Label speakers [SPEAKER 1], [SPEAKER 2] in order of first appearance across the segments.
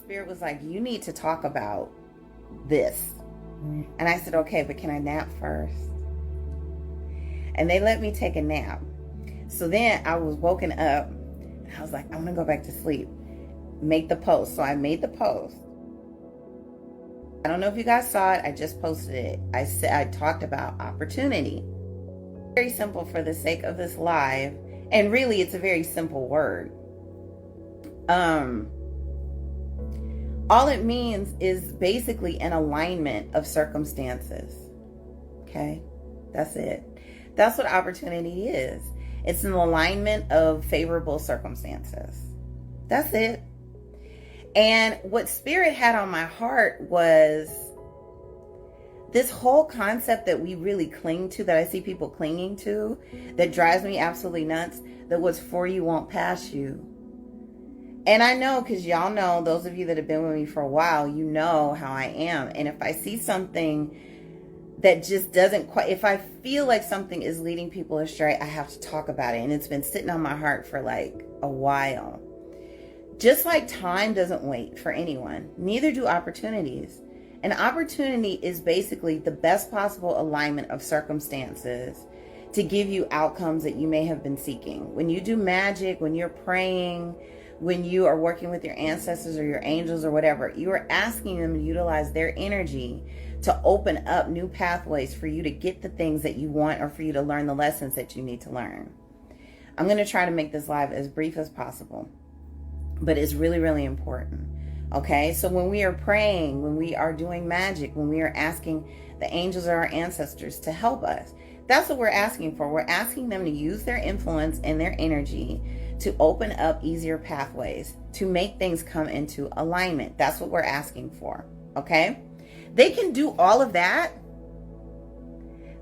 [SPEAKER 1] Spirit was like, you need to talk about this. And I said, okay, but can I nap first? And they let me take a nap. So then I was woken up and I was like, I'm gonna go back to sleep. Make the post. So I made the post. I don't know if you guys saw it. I just posted it. I talked about opportunity. Very simple for the sake of this live. And really, it's a very simple word. All it means is basically an alignment of circumstances. Okay? That's it. That's what opportunity is. It's an alignment of favorable circumstances. That's it. And what Spirit had on my heart was this whole concept that we really cling to, that I see people clinging to, that drives me absolutely nuts, that what's for you won't pass you. And I know, because y'all know, those of you that have been with me for a while, you know how I am. And if I see something that just doesn't quite, if I feel like something is leading people astray, I have to talk about it. And it's been sitting on my heart for like a while. Just like time doesn't wait for anyone, neither do opportunities. An opportunity is basically the best possible alignment of circumstances to give you outcomes that you may have been seeking. When you do magic, when you're praying, when you are working with your ancestors or your angels or whatever, you are asking them to utilize their energy to open up new pathways for you to get the things that you want, or for you to learn the lessons that you need to learn. I'm going to try to make this live as brief as possible, but it's really, really important. Okay, so when we are praying, when we are doing magic, when we are asking the angels or our ancestors to help us, that's what we're asking for. We're asking them to use their influence and their energy to open up easier pathways, to make things come into alignment. That's what we're asking for. Okay, they can do all of that.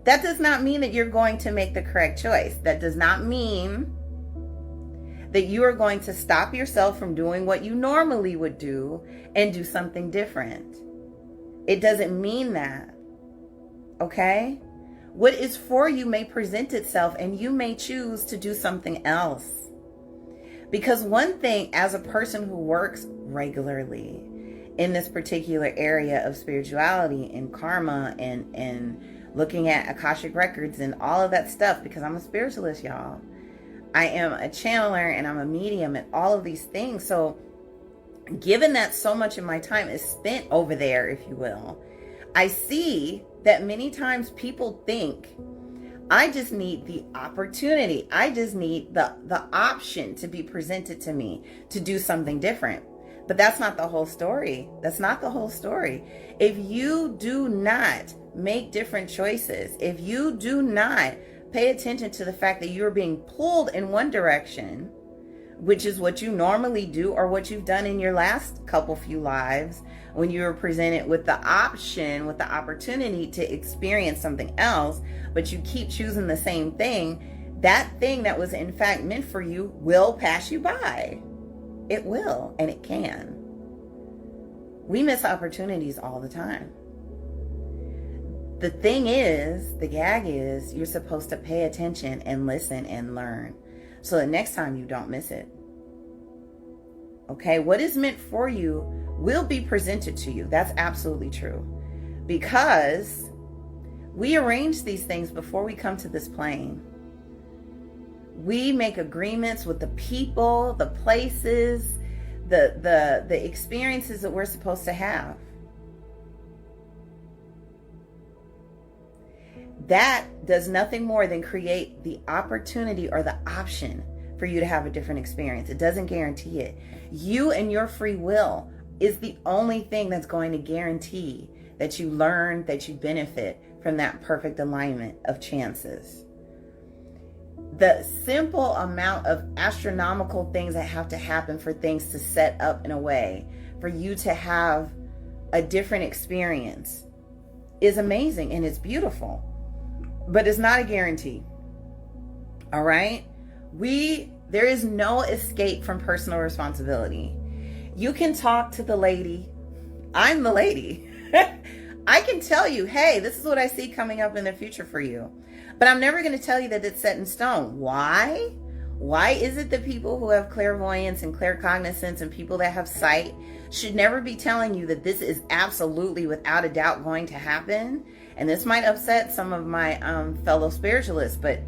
[SPEAKER 1] That does not mean that you're going to make the correct choice. That does not mean that you are going to stop yourself from doing what you normally would do and do something different. It doesn't mean that. Okay? What is for you may present itself, and you may choose to do something else. Because one thing, as a person who works regularly in this particular area of spirituality and karma and looking at Akashic records and all of that stuff, because I'm a spiritualist, y'all. I am a channeler and I'm a medium and all of these things. So given that so much of my time is spent over there, if you will, I see that many times people think, I just need the opportunity. I just need the option to be presented to me to do something different. But that's not the whole story. That's not the whole story. If you do not make different choices, if you do not pay attention to the fact that you're being pulled in one direction, which is what you normally do, or what you've done in your last few lives, when you were presented with the option, with the opportunity to experience something else, but you keep choosing the same thing, that thing that was in fact meant for you will pass you by. It will, and it can. We miss opportunities all the time. The thing is, the gag is, you're supposed to pay attention and listen and learn, so that next time you don't miss it. Okay, what is meant for you will be presented to you. That's absolutely true. Because we arrange these things before we come to this plane. We make agreements with the people, the places, the experiences that we're supposed to have. That does nothing more than create the opportunity or the option for you to have a different experience. It doesn't guarantee it. You and your free will is the only thing that's going to guarantee that you learn, that you benefit from that perfect alignment of chances. The simple amount of astronomical things that have to happen for things to set up in a way for you to have a different experience is amazing and it's beautiful. But it's not a guarantee. All right? There is no escape from personal responsibility. You can talk to the lady. I'm the lady. I can tell you, hey, this is what I see coming up in the future for you. But I'm never going to tell you that it's set in stone. Why? Why is it that people who have clairvoyance and claircognizance and people that have sight should never be telling you that this is absolutely without a doubt going to happen? And this might upset some of my fellow spiritualists, but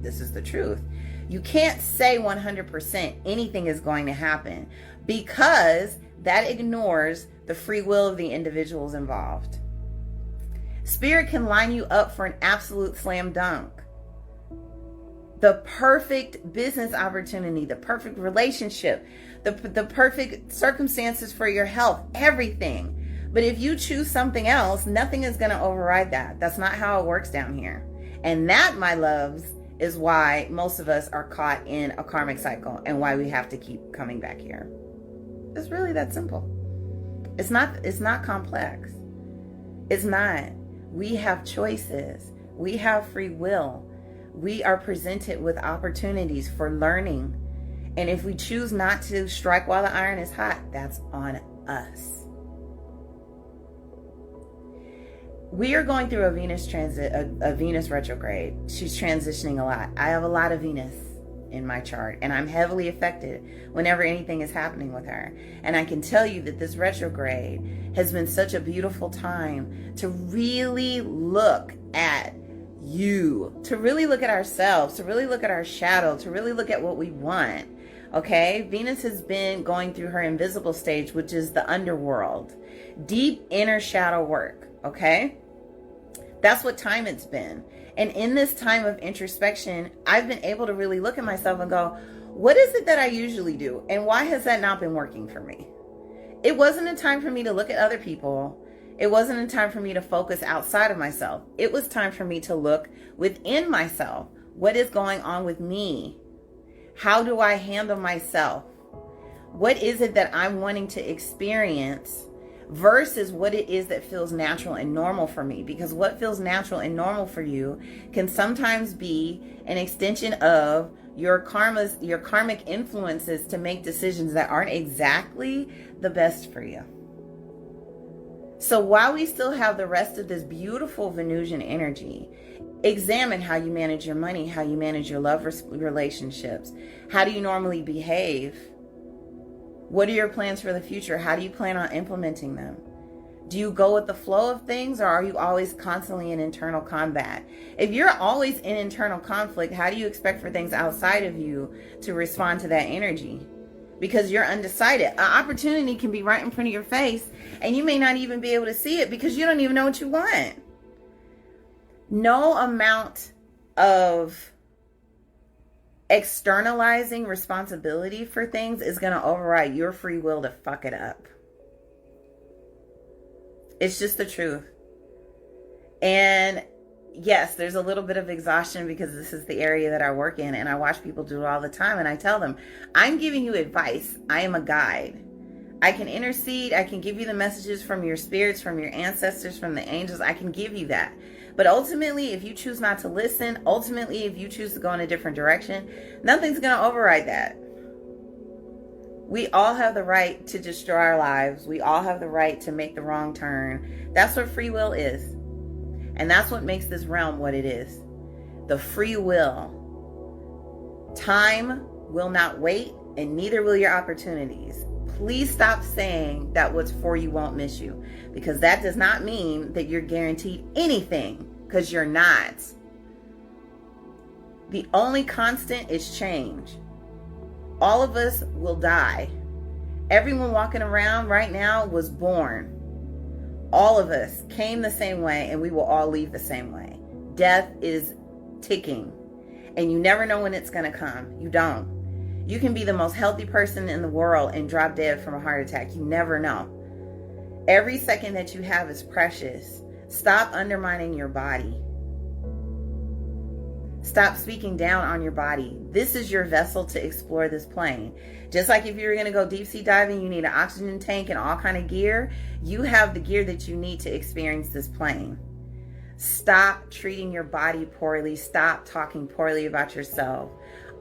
[SPEAKER 1] this is the truth. You can't say 100% anything is going to happen, because that ignores the free will of the individuals involved. Spirit can line you up for an absolute slam dunk. The perfect business opportunity, the perfect relationship, the perfect circumstances for your health, everything. But if you choose something else, nothing is going to override that. That's not how it works down here. And that, my loves, is why most of us are caught in a karmic cycle and why we have to keep coming back here. It's really that simple. It's not complex. It's not. We have choices. We have free will. We are presented with opportunities for learning. And if we choose not to strike while the iron is hot, that's on us. We are going through a Venus transit, a Venus retrograde. She's transitioning a lot. I have a lot of Venus in my chart, and I'm heavily affected whenever anything is happening with her. And I can tell you that this retrograde has been such a beautiful time to really look at you, to really look at ourselves, to really look at our shadow, to really look at what we want. Okay, Venus has been going through her invisible stage, which is the underworld, deep inner shadow work. Okay, that's what time it's been. And in this time of introspection, I've been able to really look at myself and go, what is it that I usually do? And why has that not been working for me? It wasn't a time for me to look at other people. It wasn't a time for me to focus outside of myself. It was time for me to look within myself. What is going on with me? How do I handle myself? What is it that I'm wanting to experience versus what it is that feels natural and normal for me? Because what feels natural and normal for you can sometimes be an extension of your karmic influences to make decisions that aren't exactly the best for you. So while we still have the rest of this beautiful Venusian energy, examine how you manage your money, how you manage your love relationships. How do you normally behave? What are your plans for the future? How do you plan on implementing them? Do you go with the flow of things, or are you always constantly in internal combat? If you're always in internal conflict, how do you expect for things outside of you to respond to that energy? Because you're undecided. An opportunity can be right in front of your face, and you may not even be able to see it because you don't even know what you want. No amount of externalizing responsibility for things is going to override your free will to fuck it up. It's just the truth. And yes, there's a little bit of exhaustion because this is the area that I work in, and I watch people do it all the time, and I tell them, I'm giving you advice. I am a guide. I can intercede. I can give you the messages from your spirits, from your ancestors, from the angels. I can give you that. But ultimately, if you choose not to listen, ultimately, if you choose to go in a different direction, nothing's going to override that. We all have the right to destroy our lives. We all have the right to make the wrong turn. That's what free will is. And that's what makes this realm what it is. The free will. Time will not wait, and neither will your opportunities. Please stop saying that what's for you won't miss you, because that does not mean that you're guaranteed anything, because you're not. The only constant is change. All of us will die. Everyone walking around right now was born. All of us came the same way, and we will all leave the same way. Death is ticking, and you never know when it's going to come. You don't. You can be the most healthy person in the world and drop dead from a heart attack. You never know. Every second that you have is precious. Stop undermining your body. Stop speaking down on your body. This is your vessel to explore this plane. Just like if you were going to go deep sea diving, you need an oxygen tank and all kind of gear. You have the gear that you need to experience this plane. Stop treating your body poorly. Stop talking poorly about yourself.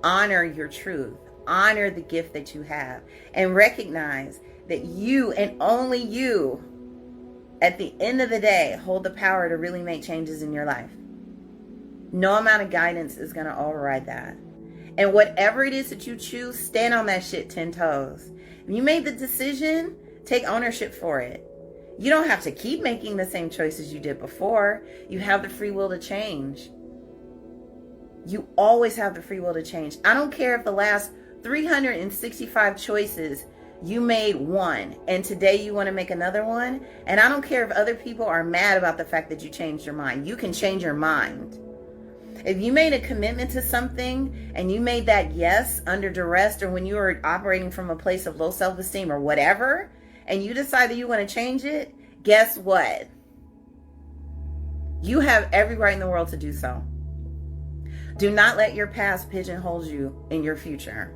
[SPEAKER 1] Honor your truth. Honor the gift that you have. And recognize that you and only you, at the end of the day, hold the power to really make changes in your life. No amount of guidance is going to override that. And whatever it is that you choose, stand on that shit 10 toes. If you made the decision, take ownership for it. You don't have to keep making the same choices you did before. You have the free will to change. You always have the free will to change. I don't care if the last 365 choices you made one and today you want to make another one. And I don't care if other people are mad about the fact that you changed your mind. You can change your mind. If you made a commitment to something and you made that yes under duress, or when you were operating from a place of low self-esteem or whatever, and you decide that you want to change it, guess what? You have every right in the world to do so. Do not let your past pigeonhole you in your future.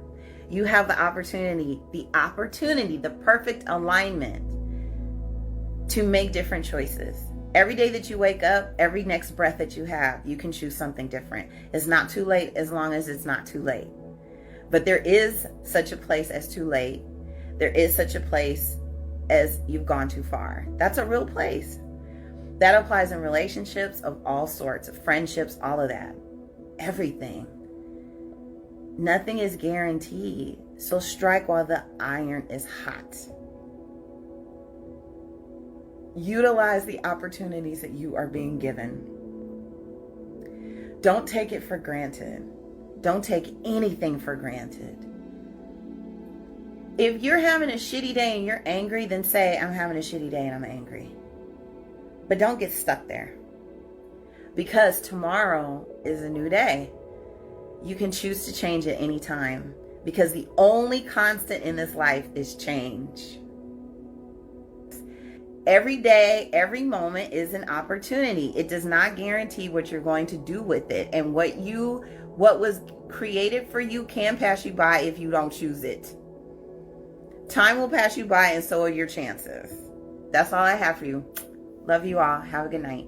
[SPEAKER 1] You have the opportunity, the perfect alignment to make different choices. Every day that you wake up, every next breath that you have, you can choose something different. It's not too late as long as it's not too late. But there is such a place as too late. There is such a place as you've gone too far. That's a real place. That applies in relationships of all sorts, of friendships, all of that. Everything. Nothing is guaranteed. So strike while the iron is hot. Utilize the opportunities that you are being given. Don't take it for granted. Don't take anything for granted. If you're having a shitty day and you're angry, then say, I'm having a shitty day and I'm angry. But don't get stuck there. Because tomorrow is a new day. You can choose to change at any time. Because the only constant in this life is change. Every day, every moment is an opportunity. It does not guarantee what you're going to do with it. And what was created for you can pass you by if you don't choose it. Time will pass you by and so are your chances. That's all I have for you. Love you all. Have a good night.